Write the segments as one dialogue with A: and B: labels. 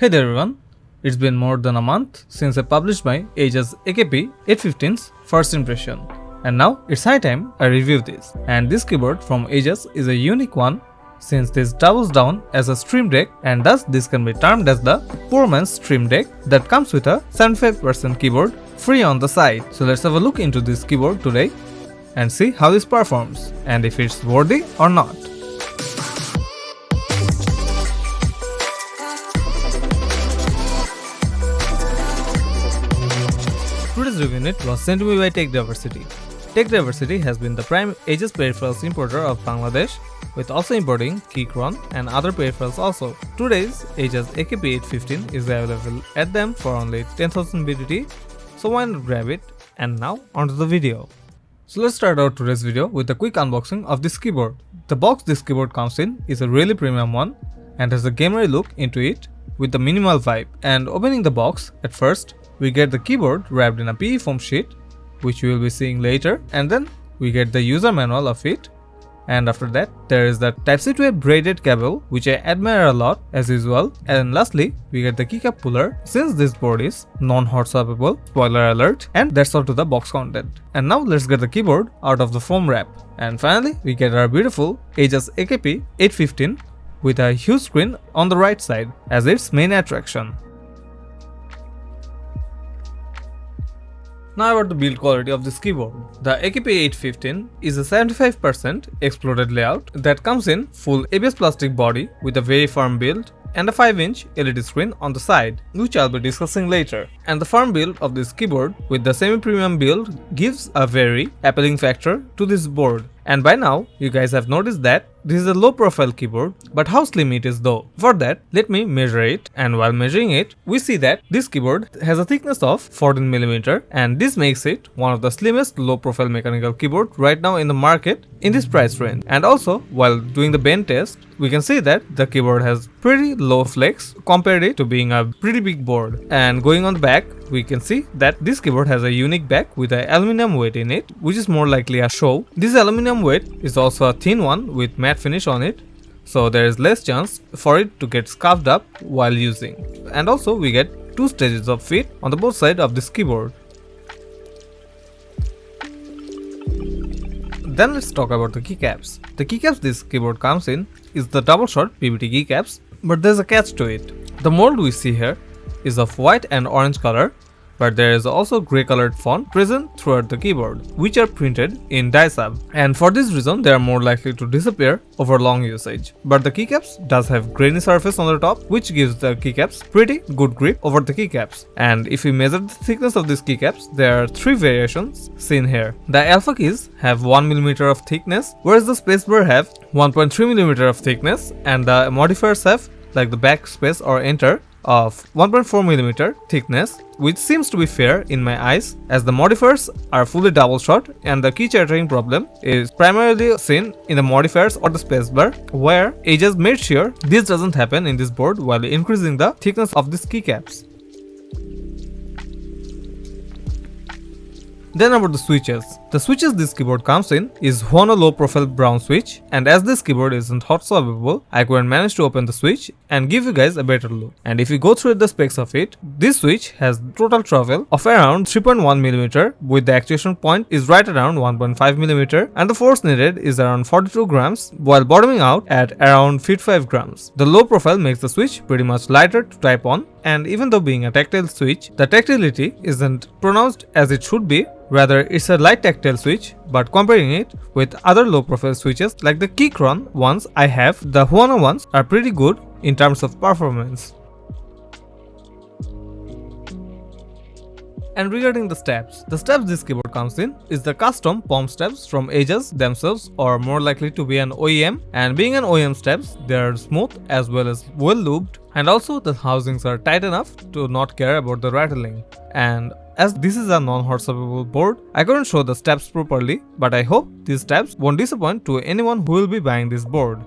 A: Hey there everyone, it's been more than a month since I published my Ajazz AKP815's first impression, and now it's high time I review this. And this keyboard from Ajazz is a unique one since this doubles down as a stream deck, and thus this can be termed as the poor man's stream deck that comes with a 75% keyboard free on the side. So let's have a look into this keyboard today and see how this performs and if it's worthy or not. Today's review unit was sent to me by Tech Diversity. Tech Diversity has been the prime Ajazz peripherals importer of Bangladesh, with also importing Keycron and other peripherals also. Today's Ajazz AKP815 is available at them for only 10,000 BDT, so why not grab it? And now onto the video. So let's start out today's video with a quick unboxing of this keyboard. The box this keyboard comes in is a really premium one and has a gamery look into it with the minimal vibe. And opening the box, at first we get the keyboard wrapped in a PE foam sheet, which we will be seeing later, and then we get the user manual of it, and after that there is the Type-C to a braided cable, which I admire a lot as usual, and lastly we get the keycap puller since this board is non-hot swappable, spoiler alert, and that's all to the box content. And now let's get the keyboard out of the foam wrap, and finally we get our beautiful Ajazz AKP815 with a huge screen on the right side as its main attraction. Now about the build quality of this keyboard. The AKP815 is a 75% exploded layout that comes in full ABS plastic body with a very firm build and a 5-inch LED screen on the side, which I'll be discussing later. And the firm build of this keyboard with the semi-premium build gives a very appealing factor to this board. And by now, you guys have noticed that this is a low profile keyboard, but how slim it is though. For that, let me measure it, and while measuring it, we see that this keyboard has a thickness of 14mm, and this makes it one of the slimmest low profile mechanical keyboard right now in the market in this price range. And also, while doing the bend test, we can see that the keyboard has pretty low flex compared it to being a pretty big board. And going on the back, we can see that this keyboard has a unique back with an aluminum weight in it, which is more likely a show. This aluminum weight is also a thin one with matte finish on it, so there is less chance for it to get scuffed up while using. And also we get two stages of fit on the both sides of this keyboard. Then let's talk about the keycaps. The keycaps this keyboard comes in is the double shot PBT keycaps, but there's a catch to it. The mold we see here is of white and orange color, but there is also grey colored font present throughout the keyboard, which are printed in die sub, and for this reason they are more likely to disappear over long usage. But the keycaps does have grainy surface on the top, which gives the keycaps pretty good grip over the keycaps. And if we measure the thickness of these keycaps, there are three variations seen here. The alpha keys have 1mm of thickness, whereas the spacebar have 1.3mm of thickness, and the modifiers have, like the backspace or enter, of 1.4mm thickness, which seems to be fair in my eyes, as the modifiers are fully double shot and the key chattering problem is primarily seen in the modifiers or the spacebar, where Ajazz made sure this doesn't happen in this board while increasing the thickness of these keycaps. Then about the switches. The switches this keyboard comes in is one low profile brown switch, and as this keyboard isn't hot swappable, I couldn't manage to open the switch and give you guys a better look. And if you go through the specs of it, this switch has total travel of around 3.1mm, with the actuation point is right around 1.5mm, and the force needed is around 42 grams, while bottoming out at around 55 grams. The low profile makes the switch pretty much lighter to type on, and even though being a tactile switch, the tactility isn't pronounced as it should be. Rather, it's a light tactile switch, but comparing it with other low profile switches like the Keycron ones I have, the Huano ones are pretty good in terms of performance. And regarding the stabs this keyboard comes in is the custom palm stabs from Ajazz themselves, or more likely to be an OEM, and being an OEM stabs, they are smooth as well as well lubed, and also the housings are tight enough to not care about the rattling. And as this is a non-hot swappable board, I couldn't show the stabs properly, but I hope these stabs won't disappoint to anyone who will be buying this board.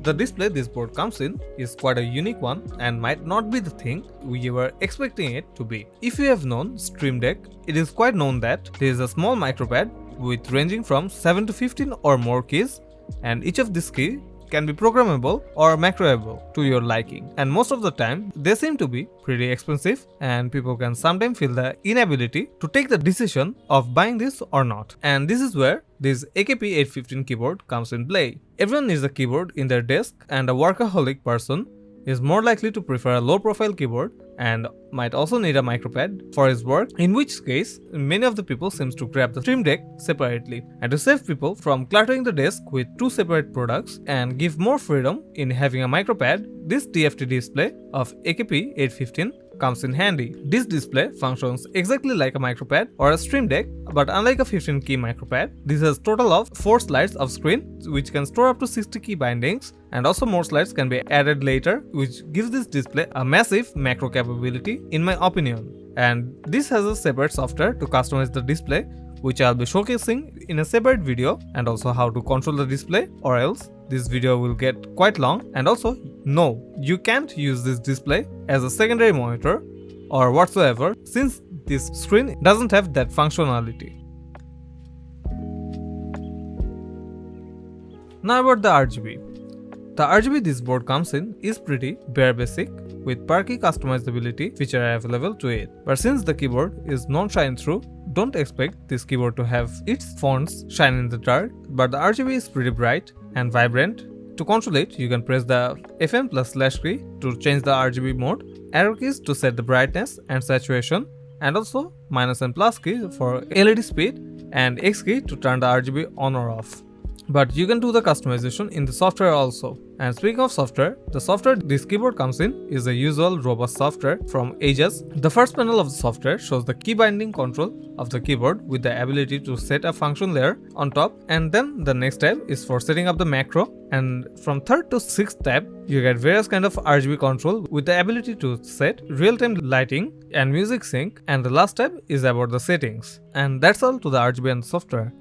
A: The display this board comes in is quite a unique one and might not be the thing we were expecting it to be. If you have known Stream Deck, it is quite known that there is a small micropad with ranging from 7 to 15 or more keys, and each of these keys can be programmable or macroable to your liking, and most of the time they seem to be pretty expensive, and people can sometimes feel the inability to take the decision of buying this or not. And this is where this AKP815 keyboard comes in play. Everyone needs a keyboard in their desk, and a workaholic person is more likely to prefer a low profile keyboard and might also need a micropad for his work, in which case many of the people seems to grab the Stream Deck separately. And to save people from cluttering the desk with two separate products and give more freedom in having a micropad, this TFT display of AKP815 comes in handy. This display functions exactly like a micropad or a Stream Deck, but unlike a 15 key micropad, this has total of 4 slides of screen which can store up to 60 key bindings, and also more slides can be added later, which gives this display a massive macro capability in my opinion. And this has a separate software to customize the display, which I'll be showcasing in a separate video, and also how to control the display, or else this video will get quite long. And also, no, you can't use this display as a secondary monitor or whatsoever, since this screen doesn't have that functionality. Now about the RGB. The RGB this board comes in is pretty bare basic, with perky customizability feature available to it. But since the keyboard is non-shine through, don't expect this keyboard to have its fonts shine in the dark, but the RGB is pretty bright and vibrant. To control it, you can press the FM plus slash key to change the RGB mode, arrow keys to set the brightness and saturation, and also minus and plus key for LED speed, and X key to turn the RGB on or off. But you can do the customization in the software also. And speaking of software, the software this keyboard comes in is the usual robust software from Ajazz. The first panel of the software shows the key binding control of the keyboard with the ability to set a function layer on top, and then the next tab is for setting up the macro, and from 3rd to 6th tab you get various kind of RGB control with the ability to set real-time lighting and music sync, and the last tab is about the settings. And that's all to the RGB and the software.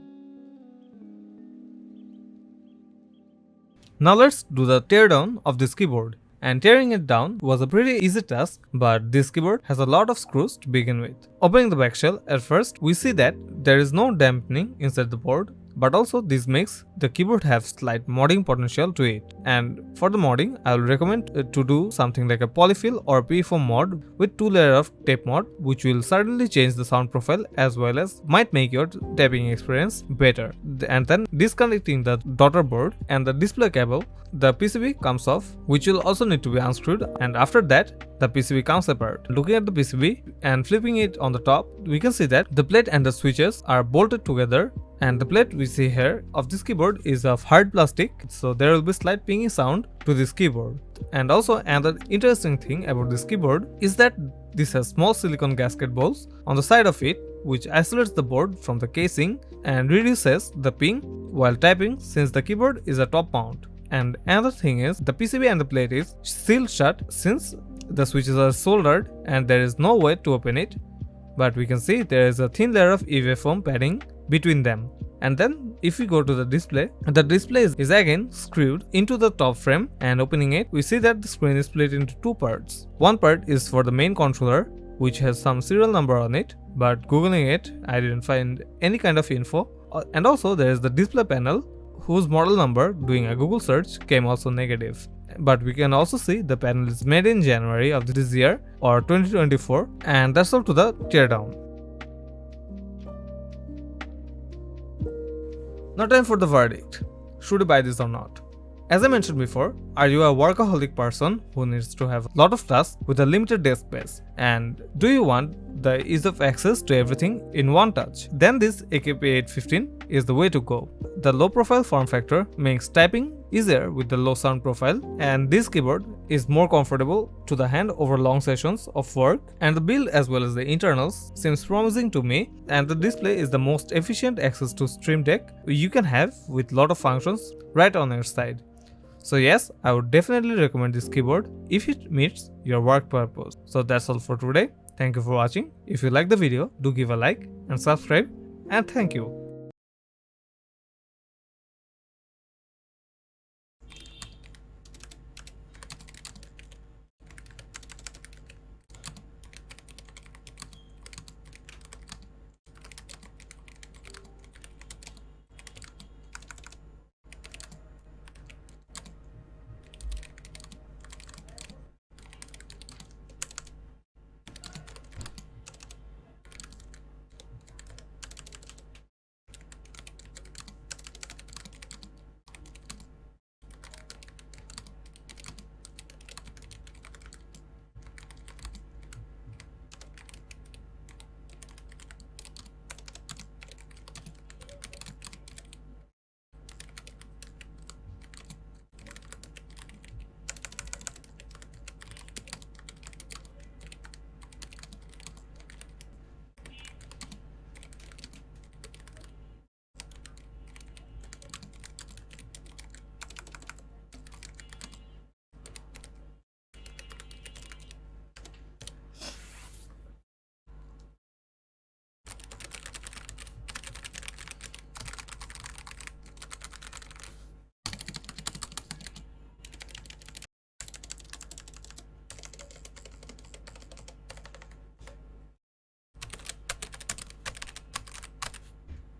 A: Now let's do the teardown of this keyboard. And tearing it down was a pretty easy task, but this keyboard has a lot of screws to begin with. Opening the back shell, at first we see that there is no dampening inside the board, but also this makes the keyboard have slight modding potential to it. And for the modding, I will recommend to do something like a polyfill or PE4 mod with 2 layers of tape mod, which will certainly change the sound profile as well as might make your tapping experience better. And then disconnecting the daughter board and the display cable, the PCB comes off, which will also need to be unscrewed, and after that the PCB comes apart. Looking at the PCB and flipping it on the top, we can see that the plate and the switches are bolted together, and the plate we see here of this keyboard is of hard plastic, so there will be slight pinging sound to this keyboard. And also another interesting thing about this keyboard is that this has small silicone gasket balls on the side of it, which isolates the board from the casing and reduces the ping while typing, since the keyboard is a top mount. And another thing is the PCB and the plate is sealed shut since the switches are soldered and there is no way to open it, but we can see there is a thin layer of EVA foam padding between them. And then if we go to the display is again screwed into the top frame, and opening it we see that the screen is split into 2 parts. One part is for the main controller, which has some serial number on it, but googling it I didn't find any kind of info. And also there is the display panel, whose model number doing a Google search came also negative. But we can also see the panel is made in January of this year or 2024, and that's all to the teardown. Now time for the verdict. Should you buy this or not? As I mentioned before, are you a workaholic person who needs to have a lot of tasks with a limited desk space? And do you want the ease of access to everything in one touch? Then this AKP815 is the way to go. The low profile form factor makes typing easier with the low sound profile, and this keyboard is more comfortable to the hand over long sessions of work, and the build as well as the internals seems promising to me, and the display is the most efficient access to Stream Deck you can have with lot of functions right on your side. So yes, I would definitely recommend this keyboard if it meets your work purpose. So that's all for today. Thank you for watching. If you like the video, do give a like and subscribe, and thank you.